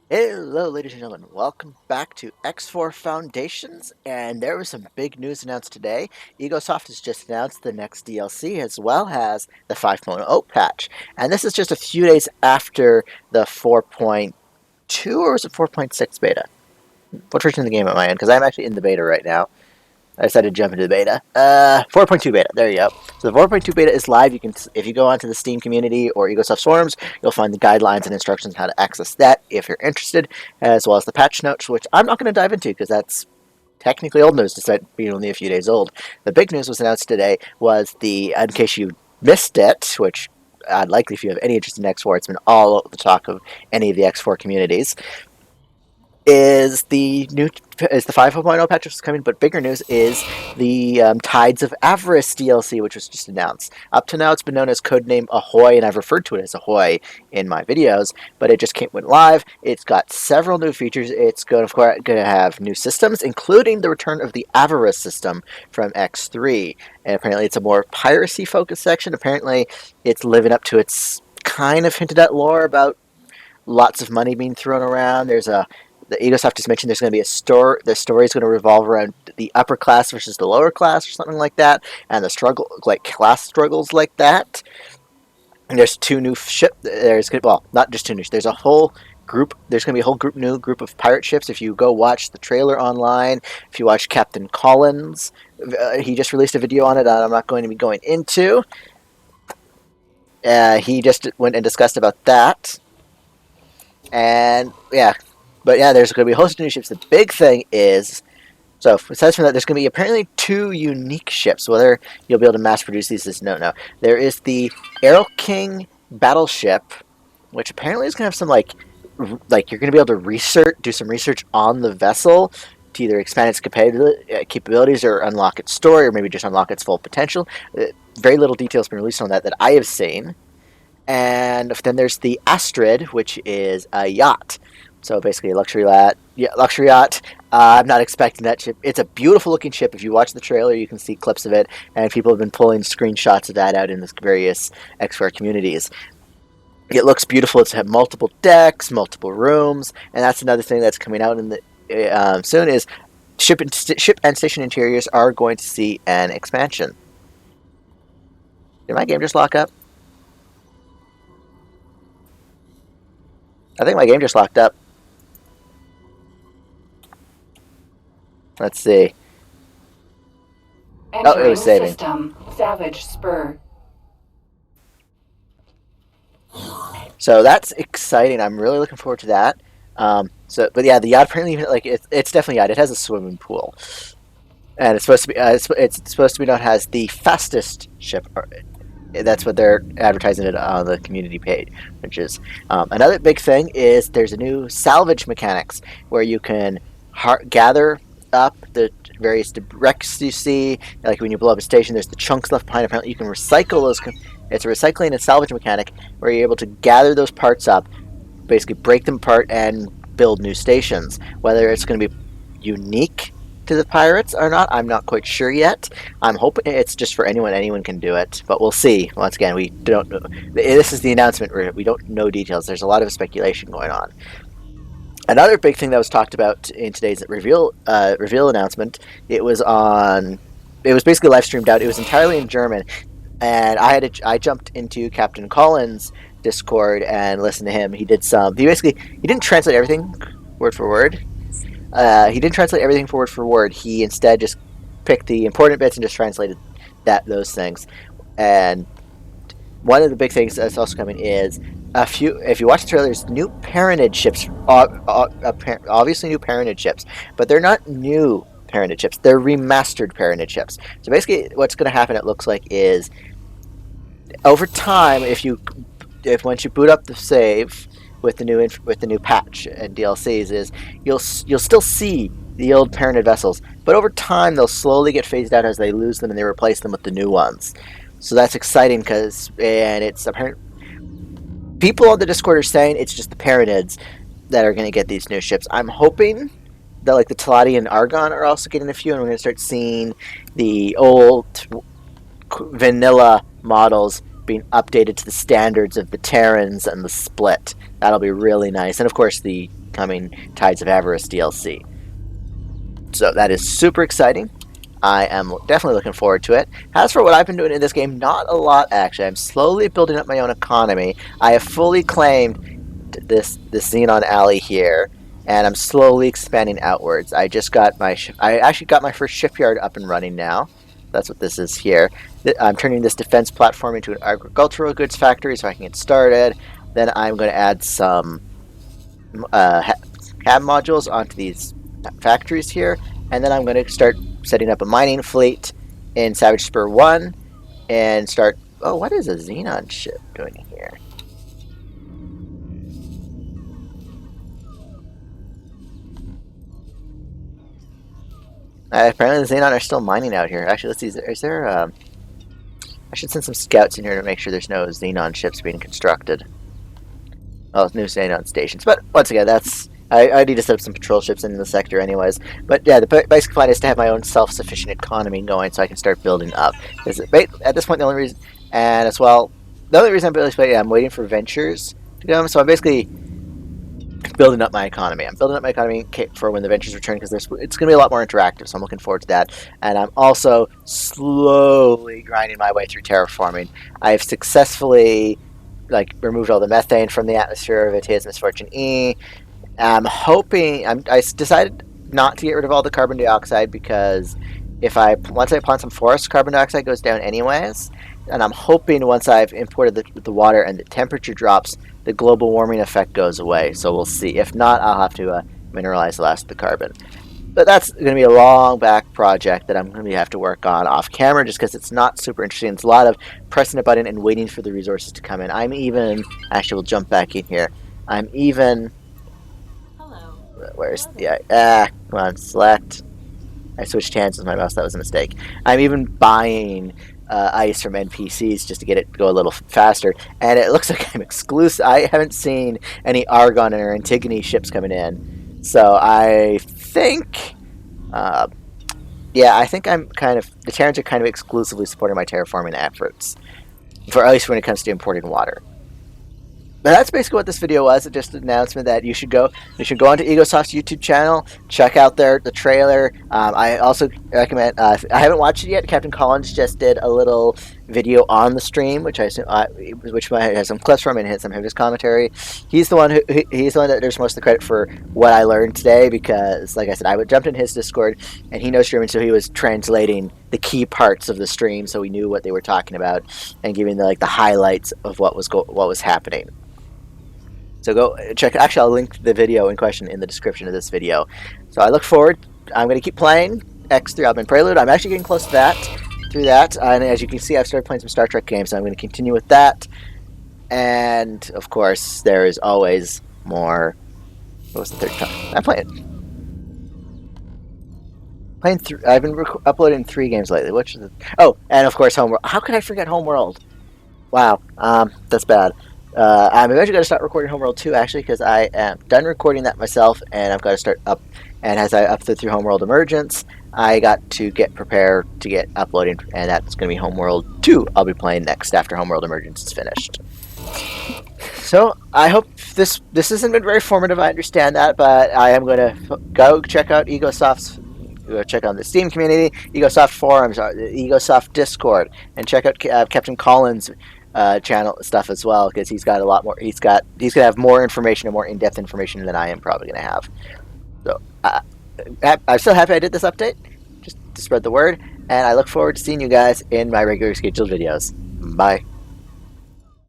Hello, ladies and gentlemen. Welcome back to X4 Foundations. And there was some big news announced today. Egosoft has just announced the next DLC as well as the 5.0 patch. And this is just a few days after the 4.2 or was it 4.6 beta? What version of the game am I in? Because I'm actually in the beta right now. I decided to jump into the beta. 4.2 beta. There you go. So the 4.2 beta is live. You can, if you go onto the Steam community or Egosoft forums, you'll find the guidelines and instructions on how to access that if you're interested, as well as the patch notes, which I'm not going to dive into because that's technically old news, despite being only a few days old. The big news was announced today was in case you missed it, which likely if you have any interest in X4, it's been all the talk of any of the X4 communities is the 5.0 patch which is coming, but bigger news is the Tides of Avarice DLC, which was just announced. Up to now, it's been known as codename Ahoy, and I've referred to it as Ahoy in my videos, but it just went live. It's got several new features. It's going to have new systems, including the return of the Avarice system from X3, and apparently it's a more piracy-focused section. Apparently, it's living up to its kind of hinted at lore about lots of money being thrown around. The Egosoft just mentioned there's going to be a store. The story is going to revolve around the upper class versus the lower class, or something like that, and the struggle, like class struggles, like that. And there's two new ships. Not just two new. There's a whole group. There's going to be a new group of pirate ships. If you go watch the trailer online, if you watch Captain Collins, he just released a video on it. I'm not going to be going into. He just went and discussed about that, and yeah. But yeah, there's going to be a host of new ships. The big thing is, so aside from that, there's going to be apparently two unique ships. Whether you'll be able to mass produce these is no. There is the Arrow King battleship, which apparently is going to have some like you're going to be able to do some research on the vessel to either expand its capabilities or unlock its story, or maybe just unlock its full potential. Very little detail has been released on that I have seen. And then there's the Astrid, which is a yacht. So basically a luxury yacht. Yeah, luxury yacht. I'm not expecting that ship. It's a beautiful looking ship. If you watch the trailer, you can see clips of it, and people have been pulling screenshots of that out in the various X4 communities. It looks beautiful. It's had multiple decks, multiple rooms, and that's another thing that's coming out in the soon is ship and station interiors are going to see an expansion. Did my game just lock up? I think my game just locked up. Let's see. Oh, it was saving. System. Savage Spur. So that's exciting. I'm really looking forward to that. But yeah, the yacht apparently it's definitely a yacht. It has a swimming pool, and it's supposed to be it's supposed to be known as the fastest ship. That's what they're advertising it on the community page, which is another big thing is there's a new salvage mechanics where you can gather up the various wrecks you see. Like when you blow up a station, there's the chunks left behind. Apparently, you can recycle those. It's a recycling and salvage mechanic where you're able to gather those parts up, basically break them apart and build new stations. Whether it's going to be unique to the pirates or not, I'm not quite sure yet. I'm hoping it's just for anyone. Anyone can do it, but we'll see. Once again, we don't know. This is the announcement. We don't know details. There's a lot of speculation going on. Another big thing that was talked about in today's reveal announcement, it was basically live streamed out. It was entirely in German, and I jumped into Captain Collins' Discord and listened to him. He didn't translate everything word for word. He didn't translate everything word for word. He instead just picked the important bits and just translated those things. And one of the big things that's also coming is if you watch the trailer, there's new parentage ships, obviously new parentage ships, but they're not new parentage ships. They're remastered parentage ships. So basically, what's going to happen, it looks like, is over time, once you boot up the save with the new patch and DLCs, is you'll still see the old parented vessels, but over time they'll slowly get phased out as they lose them and they replace them with the new ones. So that's exciting and it's apparent. People on the Discord are saying it's just the Paranids that are going to get these new ships. I'm hoping that like the Talati and Argon are also getting a few, and we're going to start seeing the old vanilla models being updated to the standards of the Terrans and the Split. That'll be really nice. And of course the upcoming Tides of Avarice DLC. So that is super exciting. I am definitely looking forward to it. As for what I've been doing in this game, not a lot actually. I'm slowly building up my own economy. I have fully claimed this Xenon Alley here, and I'm slowly expanding outwards. I actually got my first shipyard up and running now. That's what this is here. I'm turning this defense platform into an agricultural goods factory so I can get started. Then I'm going to add some cab modules onto these factories here, and then I'm going to start setting up a mining fleet in Savage Spur 1 and start... Oh, what is a Xenon ship doing here? Apparently the Xenon are still mining out here. Actually, let's see. Is there... I should send some scouts in here to make sure there's no Xenon ships being constructed. Oh, new Xenon stations. But once again, that's... I need to set up some patrol ships in the sector anyways. But yeah, the basic plan is to have my own self-sufficient economy going so I can start building up. Because at this point, the only reason... And as well, the only reason I'm waiting for ventures to come. So I'm basically building up my economy. I'm building up my economy for when the ventures return because it's going to be a lot more interactive. So I'm looking forward to that. And I'm also slowly grinding my way through terraforming. I've successfully removed all the methane from the atmosphere of Atia's Misfortune E. I'm hoping... I decided not to get rid of all the carbon dioxide because once I plant some forests, carbon dioxide goes down anyways. And I'm hoping once I've imported the water and the temperature drops, the global warming effect goes away. So we'll see. If not, I'll have to mineralize the last of the carbon. But that's going to be a long back project that I'm going to have to work on off camera just because it's not super interesting. It's a lot of pressing a button and waiting for the resources to come in. Actually, we'll jump back in here. Where's the... come on, select. I switched hands with my mouse. That was a mistake. I'm even buying ice from NPCs just to get it to go a little faster. And it looks like I'm exclusive. I haven't seen any Argon or Antigone ships coming in. So I think... I think the Terrans are kind of exclusively supporting my terraforming efforts. At least when it comes to importing water. But that's basically what this video was. Just an announcement that you should go onto Egosoft's YouTube channel, check out the trailer. I also recommend, I haven't watched it yet, Captain Collins just did a little video on the stream, which I assume, which has some clips from and some of his commentary. He's the one that deserves most of the credit for what I learned today because, like I said, I jumped in his Discord and he knows streaming, so he was translating the key parts of the stream so we knew what they were talking about and giving the highlights of what was happening. So go check. Actually, I'll link the video in question in the description of this video. So I look forward. I'm going to keep playing X3 Alban Prelude. I'm actually getting close to that. Through that, and as you can see, I've started playing some Star Trek games. So I'm going to continue with that. And of course, there is always more. What was the third time? I'm playing. I've been uploading 3 games lately. Which is and of course, Homeworld. How could I forget Homeworld? Wow, that's bad. I'm eventually going to start recording Homeworld 2, actually, because I am done recording that myself, and I've got to start up. And as I upload through Homeworld Emergence, I got to get prepared to get uploading, and that's going to be Homeworld 2 I'll be playing next after Homeworld Emergence is finished. So, I hope this hasn't been very formative, I understand that, but I am going to go check out Egosoft's... check out the Steam community, Egosoft forums, the Egosoft Discord, and check out Captain Collins' channel stuff as well, because he's got a lot more. He's gonna have more information and more in-depth information than I am probably gonna have. So I'm so happy I did this update, just to spread the word, and I look forward to seeing you guys in my regular scheduled videos. Bye.